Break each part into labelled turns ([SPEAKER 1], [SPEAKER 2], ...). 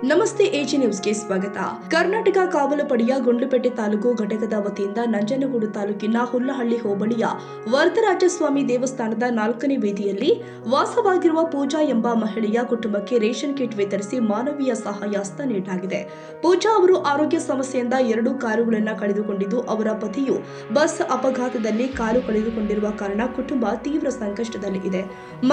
[SPEAKER 1] ನಮಸ್ತೆ ಎಜಿ ನ್ಯೂಸ್ಗೆ ಸ್ವಾಗತ. ಕರ್ನಾಟಕ ಕಾವಲು ಪಡೆಯ ಗುಂಡ್ಲುಪೇಟೆ ತಾಲೂಕು ಘಟಕದ ವತಿಯಿಂದ ನಂಜನಗೂಡು ತಾಲೂಕಿನ ಹುಲ್ಲಹಳ್ಳಿ ಹೋಬಳಿಯ ವರದರಾಜಸ್ವಾಮಿ ದೇವಸ್ಥಾನದ 4ನೇ ಬೀದಿಯಲ್ಲಿ ವಾಸವಾಗಿರುವ ಪೂಜಾ ಎಂಬ ಮಹಿಳೆಯ ಕುಟುಂಬಕ್ಕೆ ರೇಷನ್ ಕಿಟ್ ವಿತರಿಸಿ ಮಾನವೀಯ ಸಹಾಯಹಸ್ತ ನೀಡಲಾಗಿದೆ. ಪೂಜಾ ಅವರು ಆರೋಗ್ಯ ಸಮಸ್ಯೆಯಿಂದ 2 ಕಾಲುಗಳನ್ನು ಕಳೆದುಕೊಂಡಿದ್ದು, ಅವರ ಪತಿಯು ಬಸ್ ಅಪಘಾತದಲ್ಲಿ ಕಾಲು ಕಳೆದುಕೊಂಡಿರುವ ಕಾರಣ ಕುಟುಂಬ ತೀವ್ರ ಸಂಕಷ್ಟದಲ್ಲಿ ಇದೆ.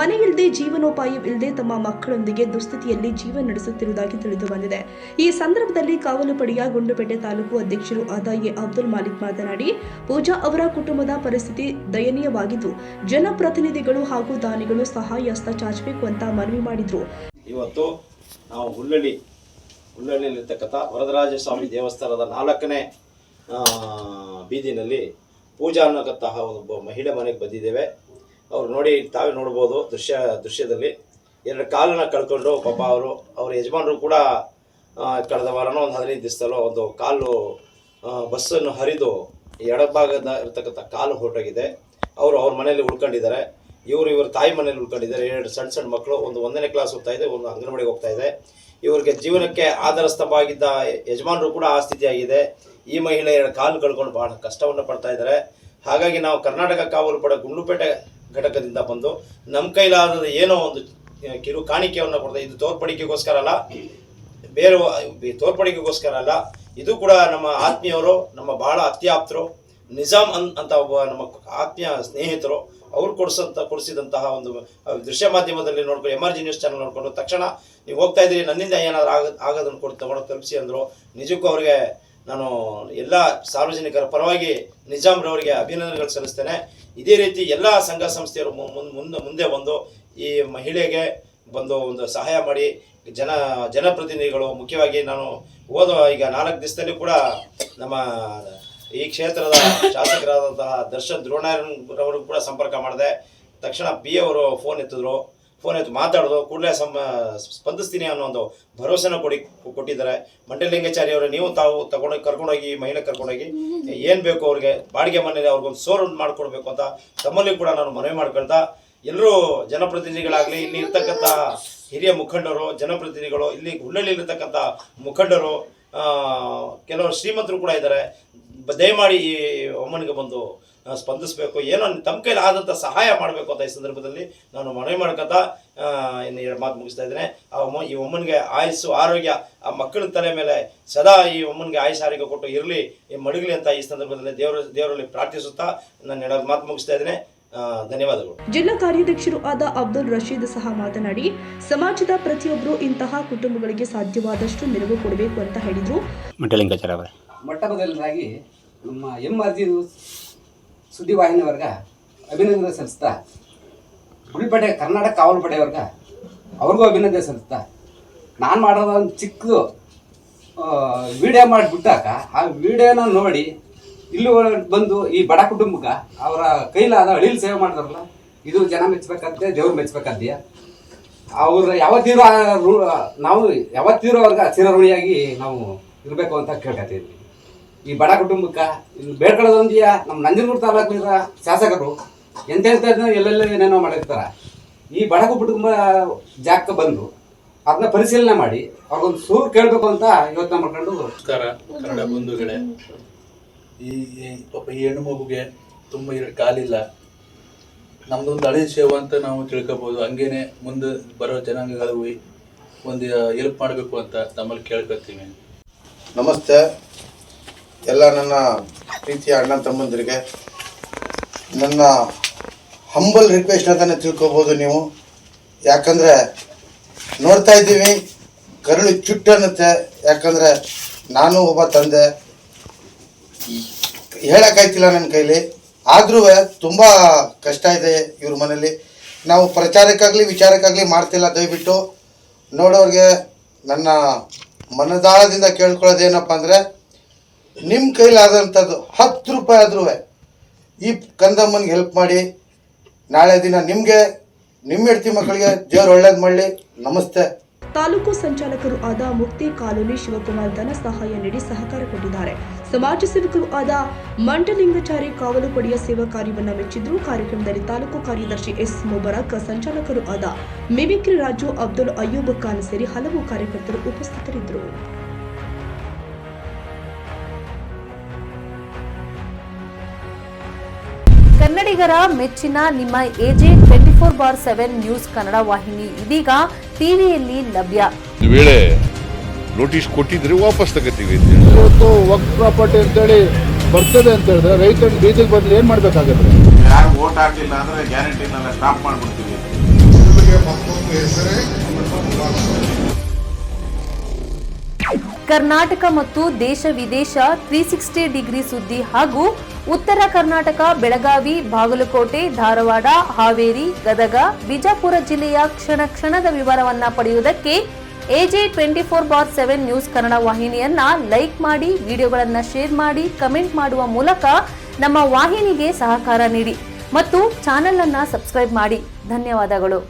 [SPEAKER 1] ಮನೆ ಇಲ್ಲದೆ, ಜೀವನೋಪಾಯವಿಲ್ಲದೆ ತಮ್ಮ ಮಕ್ಕಳೊಂದಿಗೆ ದುಸ್ಥಿತಿಯಲ್ಲಿ ಜೀವನ ನಡೆಸುತ್ತಿರುವುದಾಗಿ ತಿಳಿದು ಬಂದಿದೆ. ಈ ಸಂದರ್ಭದಲ್ಲಿ ಕಾವಲು ಪಡೆಯ ಗುಂಡ್ಲುಪೇಟೆ ತಾಲೂಕು ಅಧ್ಯಕ್ಷರು ಆದ ಎ ಅಬ್ದುಲ್ ಮಾಲಿಕ್ ಮಾತನಾಡಿ, ಪೂಜಾ ಅವರ ಕುಟುಂಬದ ಪರಿಸ್ಥಿತಿ ದಯನೀಯವಾಗಿದ್ದು, ಜನಪ್ರತಿನಿಧಿಗಳು ಹಾಗೂ ದಾನಿಗಳು ಸಹಾಯ ಹಸ್ತ ಚಾಚಬೇಕು ಅಂತ ಮನವಿ ಮಾಡಿದ್ರು.
[SPEAKER 2] ಇವತ್ತು ನಾವು ಹುಲ್ಲಳ್ಳಿಯಲ್ಲಿರ್ತಕ್ಕಂಥ ವರದರಾಜಸ್ವಾಮಿ ದೇವಸ್ಥಾನದ 4ನೇ ಬೀದಿನಲ್ಲಿ ಪೂಜಾ ಅನ್ನೋಂತಹ ಒಬ್ಬ ಮಹಿಳೆ ಮನೆಗೆ ಬಂದಿದ್ದೇವೆ. ಅವ್ರು ನೋಡಿ, ತಾವೇ ನೋಡ್ಬೋದು ದೃಶ್ಯದಲ್ಲಿ 2 ಕಾಲನ್ನ ಕಳ್ಕೊಂಡು ಪಾಪ ಅವ್ರ ಯಜಮಾನರು ಕೂಡ ಕಳೆದ ವಾರನೋ ಒಂದು 15 ದಿವಸದಲ್ಲೋ ಒಂದು ಕಾಲು ಬಸ್ಸನ್ನು ಹರಿದು ಎಡಭಾಗದ ಇರ್ತಕ್ಕಂಥ ಕಾಲು ಹೊರಟೋಗಿದೆ. ಅವ್ರ ಮನೆಯಲ್ಲಿ ಉಳ್ಕೊಂಡಿದ್ದಾರೆ. ಇವ್ರ ತಾಯಿ ಮನೇಲಿ ಉಳ್ಕೊಂಡಿದ್ದಾರೆ. 2 ಸಣ್ಣ ಮಕ್ಕಳು, ಒಂದು 1ನೇ ಕ್ಲಾಸ್ ಹೋಗ್ತಾ ಇದೆ, ಒಂದು ಅಂಗನವಾಡಿಗೆ ಹೋಗ್ತಾ ಇದೆ. ಇವ್ರಿಗೆ ಜೀವನಕ್ಕೆ ಆಧಾರ ಸ್ತಂಭ ಆಗಿದ್ದ ಯಜಮಾನರು ಕೂಡ ಆ ಸ್ಥಿತಿಯಾಗಿದೆ. ಈ ಮಹಿಳೆ 2 ಕಾಲು ಕಳ್ಕೊಂಡು ಬಹಳ ಕಷ್ಟವನ್ನು ಪಡ್ತಾ ಇದ್ದಾರೆ. ಹಾಗಾಗಿ ನಾವು ಕರ್ನಾಟಕ ಕಾವಲು ಪಡೆ ಗುಂಡ್ಲುಪೇಟೆ ಘಟಕದಿಂದ ಬಂದು ನಮ್ಮ ಕೈಲಾದ ಏನೋ ಒಂದು ಕಿರು ಕಾಣಿಕೆಯನ್ನು ಕೊಡ್ತಾ, ಇದು ತೋರ್ಪಡಿಕೆಗೋಸ್ಕರ ಅಲ್ಲ, ಬೇರೆ ತೋರ್ಪಡಿಕೆಗೋಸ್ಕರ ಅಲ್ಲ, ಇದು ಕೂಡ ನಮ್ಮ ಆತ್ಮೀಯವರು, ನಮ್ಮ ಬಹಳ ಅತ್ಯಾಪ್ತರು, ನಿಜಾಮ್ ಅಂತ ಒಬ್ಬ ನಮ್ಮ ಆತ್ಮೀಯ ಸ್ನೇಹಿತರು, ಅವರು ಕೊಡಿಸಿದಂತಹ ಒಂದು ದೃಶ್ಯ ಮಾಧ್ಯಮದಲ್ಲಿ ನೋಡ್ಕೊಂಡು ಎಮರ್ಜಿ ನ್ಯೂಸ್ ಚಾನಲ್ ನೋಡ್ಕೊಂಡು ತಕ್ಷಣ ನೀವು ಹೋಗ್ತಾ ಇದ್ದೀರಿ, ನನ್ನಿಂದ ಏನಾದರೂ ಆಗೋದನ್ನು ತಗೊಂಡು ತಲುಪಿಸಿ ಅಂದರು. ನಿಜಕ್ಕೂ ಅವರಿಗೆ ನಾನು ಎಲ್ಲ ಸಾರ್ವಜನಿಕರ ಪರವಾಗಿ ನಿಜಾಮ್ರವರಿಗೆ ಅಭಿನಂದನೆಗಳು ಸಲ್ಲಿಸ್ತೇನೆ. ಇದೇ ರೀತಿ ಎಲ್ಲ ಸಂಘ ಸಂಸ್ಥೆಯವರು ಮುಂದೆ ಬಂದು ಈ ಮಹಿಳೆಗೆ ಬಂದು ಒಂದು ಸಹಾಯ ಮಾಡಿ, ಜನಪ್ರತಿನಿಧಿಗಳು, ಮುಖ್ಯವಾಗಿ ನಾನು ಈಗ 4 ದಿವಸದಲ್ಲಿ ಕೂಡ ನಮ್ಮ ಈ ಕ್ಷೇತ್ರದ ಶಾಸಕರಾದಂತಹ ದರ್ಶನ್ ದ್ರೋಣರವರು ಕೂಡ ಸಂಪರ್ಕ ಮಾಡಿದೆ. ತಕ್ಷಣ ಪಿ ಅವರು ಫೋನ್ ಎತ್ತು ಮಾತಾಡೋದು, ಕೂಡಲೇ ಸ್ಪಂದಿಸ್ತೀನಿ ಅನ್ನೋ ಒಂದು ಭರವಸೆನ ಕೊಟ್ಟಿದ್ದಾರೆ. ಮಂಡಲಿಂಗಾಚಾರಿ ಅವರು, ನೀವು ಕರ್ಕೊಂಡೋಗಿ ಈ ಮಹಿಳೆ ಕರ್ಕೊಂಡೋಗಿ ಏನು ಬೇಕು ಅವ್ರಿಗೆ ಬಾಡಿಗೆ ಮನೇಲಿ ಅವ್ರಿಗೊಂದು ಸೋರ್ ಮಾಡಿಕೊಡ್ಬೇಕು ಅಂತ ತಮ್ಮಲ್ಲಿ ಕೂಡ ನಾನು ಮನವಿ ಮಾಡ್ಕೊಳ್ತಾ, ಎಲ್ಲರೂ ಜನಪ್ರತಿನಿಧಿಗಳಾಗಲಿ, ಇಲ್ಲಿ ಇರ್ತಕ್ಕಂಥ ಹಿರಿಯ ಮುಖಂಡರು, ಜನಪ್ರತಿನಿಧಿಗಳು, ಇಲ್ಲಿ ಹುಲ್ಲಳ್ಳಿಲಿರ್ತಕ್ಕಂಥ ಮುಖಂಡರು, ಕೆಲವರು ಶ್ರೀಮಂತರು ಕೂಡ ಇದ್ದಾರೆ, ದಯಮಾಡಿ ಈ ಅಮ್ಮನಿಗೆ ಬಂದು ಸ್ಪಂದಿಸಬೇಕು, ಏನೋ ತಮ್ಮ ಕೈಲಿ ಆದಂಥ ಸಹಾಯ ಮಾಡಬೇಕು ಅಂತ ಈ ಸಂದರ್ಭದಲ್ಲಿ ನಾನು ಮನವಿ ಮಾಡ್ಕೊತಾ ಇನ್ನು 2 ಮಾತು ಮುಗಿಸ್ತಾ ಇದ್ದೇನೆ. ಈ ಅಮ್ಮನಿಗೆ ಆಯುಸ್ಸು, ಆರೋಗ್ಯ, ಆ ಮಕ್ಕಳ ತಲೆ ಮೇಲೆ ಸದಾ ಈ ಅಮ್ಮನಿಗೆ ಆಯುಸ್ ಆರೋಗ್ಯ ಕೊಟ್ಟು ಇರಲಿ, ಮಡಗಲಿ ಅಂತ ಈ ಸಂದರ್ಭದಲ್ಲಿ ದೇವರಲ್ಲಿ ಪ್ರಾರ್ಥಿಸುತ್ತಾ ನಾನು 2 ಮಾತು ಮುಗಿಸ್ತಾ ಇದ್ದೇನೆ. ಧನ್ಯವಾದಗಳು.
[SPEAKER 1] ಜಿಲ್ಲಾ ಕಾರ್ಯಾಧ್ಯಕ್ಷರು ಆದ ಅಬ್ದುಲ್ ರಶೀದ್ ಸಹ ಮಾತನಾಡಿ, ಸಮಾಜದ ಪ್ರತಿಯೊಬ್ಬರು ಇಂತಹ ಕುಟುಂಬಗಳಿಗೆ ಸಾಧ್ಯವಾದಷ್ಟು ನೆರವು ಕೊಡಬೇಕು ಅಂತ ಹೇಳಿದ್ರು.
[SPEAKER 3] ಮೊಟ್ಟಮೊದಲನಾಗಿ ನಮ್ಮ ಎಮರ್ಜಿ ಸುದ್ದಿವಾಹಿನಿಯವರ್ಗ ಅಭಿನಂದನೆ ಸಲ್ಲಿಸ್ತಾ, ಗುಂಡ್ಲುಪೇಟೆ ಕರ್ನಾಟಕ ಕಾವಲು ಪಡೆಯವರ್ಗ ಅವ್ರಿಗೂ ಅಭಿನಂದನೆ ಸಲ್ಲಿಸ್ತಾ, ನಾನು ಮಾಡೋದು ಒಂದು ಚಿಕ್ಕದು ವಿಡಿಯೋ ಮಾಡಿಬಿಟ್ಟಾಕ ಆ ವಿಡಿಯೋನ ನೋಡಿ ಇಲ್ಲಿ ಬಂದು ಈ ಬಡ ಕುಟುಂಬಕ್ಕೆ ಅವರ ಕೈಲಾದ ಅಳಿಲು ಸೇವೆ ಮಾಡಿದ್ರಲ್ಲ, ಇದು ಜನ ಮೆಚ್ಚಬೇಕಾದ್ದೆ, ದೇವ್ರು ಮೆಚ್ಚಬೇಕಾದ್ಯ. ಅವ್ರು ನಾವು ಯಾವತ್ತಿರೋ ಅವ್ರಿಗೆ ಚಿರಋಣಿಯಾಗಿ ನಾವು ಇರಬೇಕು ಅಂತ ಕೇಳ್ಕೊತಿದ್ವಿ. ಈ ಬಡ ಕುಟುಂಬಕ್ಕೆ ಇಲ್ಲಿ ಬೇಡ್ಕೊಳ್ಳೋದೊಂದಿಯ ನಮ್ಮ ನಂಜನಗೂಡು ತಾಲೂಕಿನ ಶಾಸಕರು ಎಂತೆಂಥ ಎಲ್ಲೆಲ್ಲ ಏನೇನೋ ಮಾಡಿರ್ತಾರೆ. ಈ ಬಡ ಕುಟುಂಬ ಜಾಗಕ್ಕೆ ಬಂದು ಅದನ್ನ ಪರಿಶೀಲನೆ ಮಾಡಿ ಅವ್ರಿಗೊಂದು ಸೂರು ಕೇಳಬೇಕು ಅಂತ ಯೋಚನೆ ಮಾಡ್ಕೊಂಡು.
[SPEAKER 4] ನಮಸ್ಕಾರ ಕನ್ನಡ ಬಂಧುಗಳೇ. ಈ ಪಾಪ ಈ ಹೆಣ್ಣು ಮಗುಗೆ ತುಂಬ ಕಾಲಿಲ್ಲ, ನಮ್ದೊಂದು ಹಳೆ ಸೇವೆ ಅಂತ ನಾವು ತಿಳ್ಕೊಬೋದು. ಹಂಗೇನೆ ಮುಂದೆ ಬರೋ ಜನಾಂಗಗಳಿಗೂ ಒಂದು ಹೆಲ್ಪ್ ಮಾಡಬೇಕು ಅಂತ ತಮ್ಮಲ್ಲಿ ಕೇಳ್ಕೊತೀವಿ.
[SPEAKER 5] ನಮಸ್ತೆ ಎಲ್ಲ ನನ್ನ ಪ್ರೀತಿಯ ಅಣ್ಣ ತಮ್ಮಂದಿರಿಗೆ ನನ್ನ ಹಂಬಲ್ ರಿಕ್ವೆಸ್ಟ್ ಅಂತಲೇ ತಿಳ್ಕೊಬೋದು ನೀವು. ಯಾಕಂದರೆ ನೋಡ್ತಾ ಇದ್ದೀವಿ, ಕರುಳು ಚುಟ್ಟನ್ನುತ್ತೆ. ಯಾಕಂದರೆ ನಾನು ಒಬ್ಬ ತಂದೆ, ಹೇಳೋಕ್ಕಾಯ್ತಿಲ್ಲ ನನ್ನ ಕೈಲಿ. ಆದರೂ ತುಂಬ ಕಷ್ಟ ಇದೆ ಇವ್ರ ಮನೇಲಿ. ನಾವು ಪ್ರಚಾರಕ್ಕಾಗಲಿ ವಿಚಾರಕ್ಕಾಗಲಿ ಮಾಡ್ತಿಲ್ಲ. ದಯವಿಟ್ಟು ನೋಡೋರಿಗೆ ನನ್ನ ಮನದಾಳದಿಂದ ಕೇಳ್ಕೊಳ್ಳೋದೇನಪ್ಪ ಅಂದರೆ, ನಿಮ್ಮ ಕೈಲಾದಂಥದ್ದು 10 ರೂಪಾಯಿ ಆದ್ರೂ ಈ ಕಂದಮ್ಮನಿಗೆ ಹೆಲ್ಪ್ ಮಾಡಿ. ನಾಳೆ ದಿನ ನಿಮಗೆ, ನಿಮ್ಮ ಹೆಂಡತಿ ಮಕ್ಕಳಿಗೆ ದೇವ್ರು ಒಳ್ಳೇದು ಮಾಡಲಿ. ನಮಸ್ತೆ.
[SPEAKER 1] ತಾಲೂಕು ಸಂಚಾಲಕರು ಆದ ಮುಕ್ತಿ ಕಾಲೋನಿ ಶಿವಕುಮಾರ್ ಧನ ಸಹಾಯ ನೀಡಿ ಸಹಕಾರ ಕೊಟ್ಟಿದ್ದಾರೆ. ಸಮಾಜ ಸೇವಕರು ಆದ ಮಂಟಲಿಂಗಚಾರಿ ಕಾವಲು ಪಡೆಯ ಸೇವಾ ಕಾರ್ಯವನ್ನು ಮೆಚ್ಚಿದ್ರು. ಕಾರ್ಯಕ್ರಮದಲ್ಲಿ ತಾಲೂಕು ಕಾರ್ಯದರ್ಶಿ ಎಸ್ ಮುಬರಕ್, ಸಂಚಾಲಕರು ಆದ ಮಿಮಿಕ್ರಿ ರಾಜು, ಅಬ್ದುಲ್ ಅಯ್ಯೂಬ್ ಖಾನ್ ಸೇರಿ ಹಲವು ಕಾರ್ಯಕರ್ತರು ಉಪಸ್ಥಿತರಿದ್ದರು.
[SPEAKER 6] ಕನ್ನಡಿಗರ ಮೆಚ್ಚಿನ ನಿಮ್ಮ AJ 24/7 ನ್ಯೂಸ್ ಕನ್ನಡ ವಾಹಿನಿ ಇದೀಗ ಟಿವಿಯಲ್ಲಿ ಲಭ್ಯ.
[SPEAKER 7] ಒಂದು ವೇಳೆ ನೋಟಿಸ್ ಕೊಟ್ಟಿದ್ರೆ ವಾಪಸ್ ತಗೋತೀವಿ.
[SPEAKER 8] ಇವತ್ತು ವಕ್ಫ್ ಪ್ರಾಪರ್ಟಿ ಅಂತೇಳಿ ಬರ್ತದೆ ಅಂತ ಹೇಳಿದ್ರೆ ರೈತರು ಬೀದಿಗೆ ಬದಲು ಏನ್ ಮಾಡ್ಬೇಕಾಗುತ್ತೆ?
[SPEAKER 9] ಯಾರು ವೋಟ್ ಹಾಕಲಿಲ್ಲ ಅಂದ್ರೆ ಗ್ಯಾರಂಟಿನೆಲ್ಲ ಸ್ಟಾಪ್ ಮಾಡ್ಬಿಡ್ತೀವಿ.
[SPEAKER 6] ಕರ್ನಾಟಕ ಮತ್ತು ದೇಶ ವಿದೇಶ 360 ಡಿಗ್ರಿ ಸುದ್ದಿ ಹಾಗೂ ಉತ್ತರ ಕರ್ನಾಟಕ, ಬೆಳಗಾವಿ, ಬಾಗಲಕೋಟೆ, ಧಾರವಾಡ, ಹಾವೇರಿ, ಗದಗ, ಬಿಜಾಪುರ ಜಿಲ್ಲೆಯ ಕ್ಷಣ ಕ್ಷಣದ ವಿವರವನ್ನ ಪಡೆಯುವುದಕ್ಕೆ AJ 24/7 ನ್ಯೂಸ್ ಕನ್ನಡ ವಾಹಿನಿಯನ್ನ ಲೈಕ್ ಮಾಡಿ, ವಿಡಿಯೋಗಳನ್ನ ಶೇರ್ ಮಾಡಿ, ಕಮೆಂಟ್ ಮಾಡುವ ಮೂಲಕ ನಮ್ಮ ವಾಹಿನಿಗೆ ಸಹಕಾರ ನೀಡಿ ಮತ್ತು ಚಾನೆಲ್ ಅನ್ನ ಸಬ್ಸ್ಕ್ರೈಬ್ ಮಾಡಿ. ಧನ್ಯವಾದಗಳು.